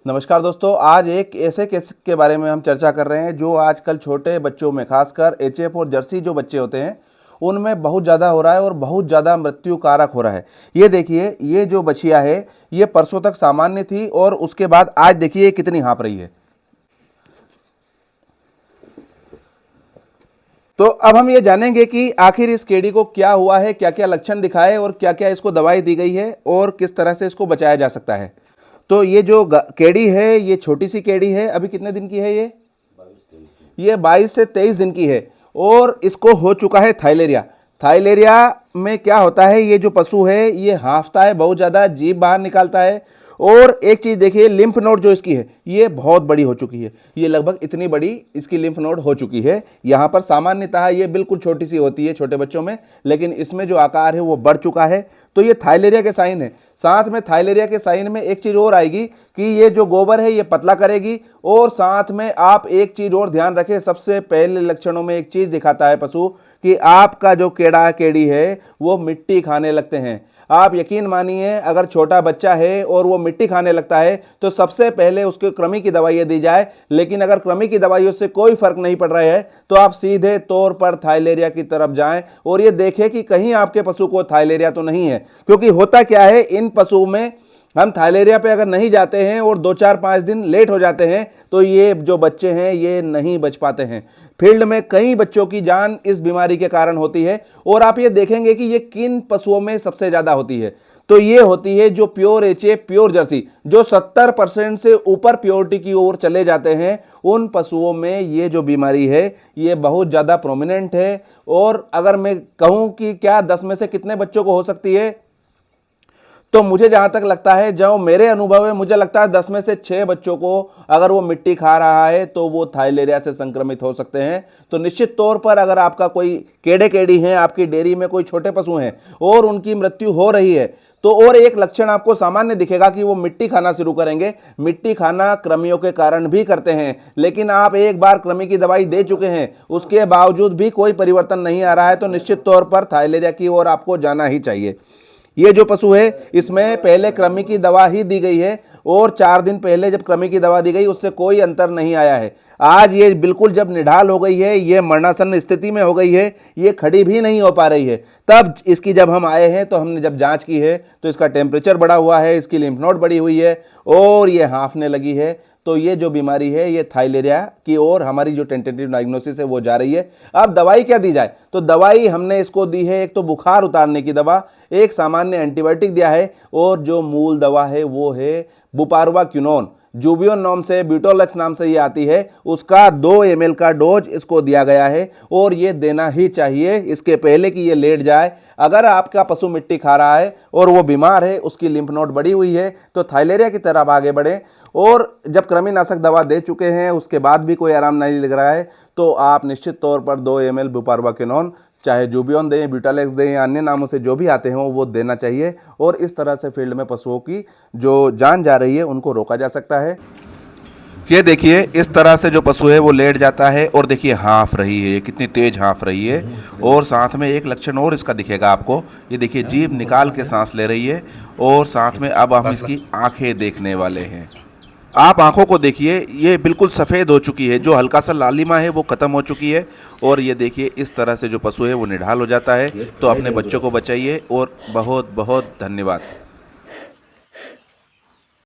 नमस्कार दोस्तों, आज एक ऐसे केस के बारे में हम चर्चा कर रहे हैं जो आजकल छोटे बच्चों में, खासकर एचएफ और जर्सी जो बच्चे होते हैं उनमें बहुत ज़्यादा हो रहा है और बहुत ज़्यादा मृत्यु कारक हो रहा है। ये देखिए, ये जो बछिया है ये परसों तक सामान्य थी और उसके बाद आज देखिए कितनी हाँफ रही है। तो अब हम ये जानेंगे कि आखिर इस केड़ी को क्या हुआ है, क्या क्या लक्षण दिखाए और क्या क्या इसको दवाई दी गई है और किस तरह से इसको बचाया जा सकता है। तो ये जो केड़ी है ये छोटी सी केड़ी है। अभी कितने दिन की है ये 22 से 23 दिन की है और इसको हो चुका है थाइलेरिया। थाइलेरिया में क्या होता है, ये जो पशु है ये हाँफता है, बहुत ज़्यादा जीभ बाहर निकालता है। और एक चीज़ देखिए, लिम्फ नोड जो इसकी है ये बहुत बड़ी हो चुकी है। ये लगभग इतनी बड़ी इसकी लिम्फ नोड हो चुकी है। यहाँ पर सामान्यतः ये बिल्कुल छोटी सी होती है छोटे बच्चों में, लेकिन इसमें जो आकार है वो बढ़ चुका है। तो ये थाइलेरिया के साइन है। साथ में थाइलेरिया के साइन में एक चीज़ और आएगी कि ये जो गोबर है ये पतला करेगी। और साथ में आप एक चीज़ और ध्यान रखें, सबसे पहले लक्षणों में एक चीज़ दिखाता है पशु कि आपका जो केड़ा केड़ी है वो मिट्टी खाने लगते हैं। आप यकीन मानिए, अगर छोटा बच्चा है और वो मिट्टी खाने लगता है तो सबसे पहले उसको कृमि की दवाइयाँ दी जाए। लेकिन अगर कृमि की दवाइयों से कोई फर्क नहीं पड़ रहा है तो आप सीधे तौर पर थाइलेरिया की तरफ जाएं और ये देखें कि कहीं आपके पशु को थाइलेरिया तो नहीं है। क्योंकि होता क्या है, इन पशुओं में हम थाइलेरिया पे अगर नहीं जाते हैं और 2-4-5 दिन लेट हो जाते हैं तो ये जो बच्चे हैं ये नहीं बच पाते हैं। फील्ड में कई बच्चों की जान इस बीमारी के कारण होती है और आप ये देखेंगे कि ये किन पशुओं में सबसे ज़्यादा होती है। तो ये होती है जो प्योर एचएफ, प्योर जर्सी, जो 70% से ऊपर प्योरिटी की ओर चले जाते हैं, उन पशुओं में ये जो बीमारी है ये बहुत ज़्यादा प्रोमिनेंट है। और अगर मैं कहूँ कि क्या 10 में से कितने बच्चों को हो सकती है, तो मुझे जहां तक लगता है, जो मेरे अनुभव है, मुझे लगता है 10 में से 6 बच्चों को अगर वो मिट्टी खा रहा है तो वो थाइलेरिया से संक्रमित हो सकते हैं। तो निश्चित तौर पर अगर आपका कोई केड़े केड़ी हैं, आपकी डेयरी में कोई छोटे पशु हैं और उनकी मृत्यु हो रही है, तो और एक लक्षण आपको सामान्य दिखेगा कि वो मिट्टी खाना शुरू करेंगे। मिट्टी खाना कृमियों के कारण भी करते हैं, लेकिन आप एक बार कृमि की दवाई दे चुके हैं, उसके बावजूद भी कोई परिवर्तन नहीं आ रहा है, तो निश्चित तौर पर थाइलेरिया की ओर आपको जाना ही चाहिए। ये जो पशु है इसमें पहले कृमि की दवा ही दी गई है और 4 दिन पहले जब कृमि की दवा दी गई उससे कोई अंतर नहीं आया है। आज ये बिल्कुल जब निढाल हो गई है, ये मरणासन्न स्थिति में हो गई है, ये खड़ी भी नहीं हो पा रही है। तब इसकी जब हम आए हैं तो हमने जब जांच की है तो इसका टेम्परेचर बढ़ा हुआ है, इसकी लिम्फ नोड बढ़ी हुई है और ये हाँफने लगी है। तो ये जो बीमारी है ये थाइलेरिया की ओर हमारी जो टेंटेटिव डायग्नोसिस है वो जा रही है। अब दवाई क्या दी जाए, तो दवाई हमने इसको दी है, एक तो बुखार उतारने की दवा, एक सामान्य एंटीबायोटिक दिया है और जो मूल दवा है वो है बुपारवाक्विनोन, जुबियोन नाम से, ब्यूटोलेक्स नाम से ये आती है, उसका 2 ml का डोज इसको दिया गया है और ये देना ही चाहिए इसके पहले कि ये लेट जाए। अगर आपका पशु मिट्टी खा रहा है और वो बीमार है, उसकी लिम्फ नोड बढ़ी हुई है, तो थाइलेरिया की तरफ आगे बढ़ें। और जब कृमिनाशक दवा दे चुके हैं उसके बाद भी कोई आराम नहीं लग रहा है तो आप निश्चित तौर पर 2 ml बुपारवाक्विनोन, चाहे जुबियोन दें, ब्यूटालेक्स दें या अन्य नामों से जो भी आते हैं वो देना चाहिए। और इस तरह से फील्ड में पशुओं की जो जान जा रही है उनको रोका जा सकता है। ये देखिए, इस तरह से जो पशु है वो लेट जाता है और देखिए हाँफ रही है, ये कितनी तेज हाँफ रही है। और साथ में एक लक्षण और इसका दिखेगा आपको, ये देखिए जीभ निकाल के सांस ले रही है और साथ में अब हम इसकी आंखें देखने वाले हैं। आप आंखों को देखिए, ये बिल्कुल सफ़ेद हो चुकी है, जो हल्का सा लालिमा है वो ख़त्म हो चुकी है। और ये देखिए, इस तरह से जो पशु है वो निढाल हो जाता है। तो अपने बच्चों को बचाइए और बहुत बहुत धन्यवाद।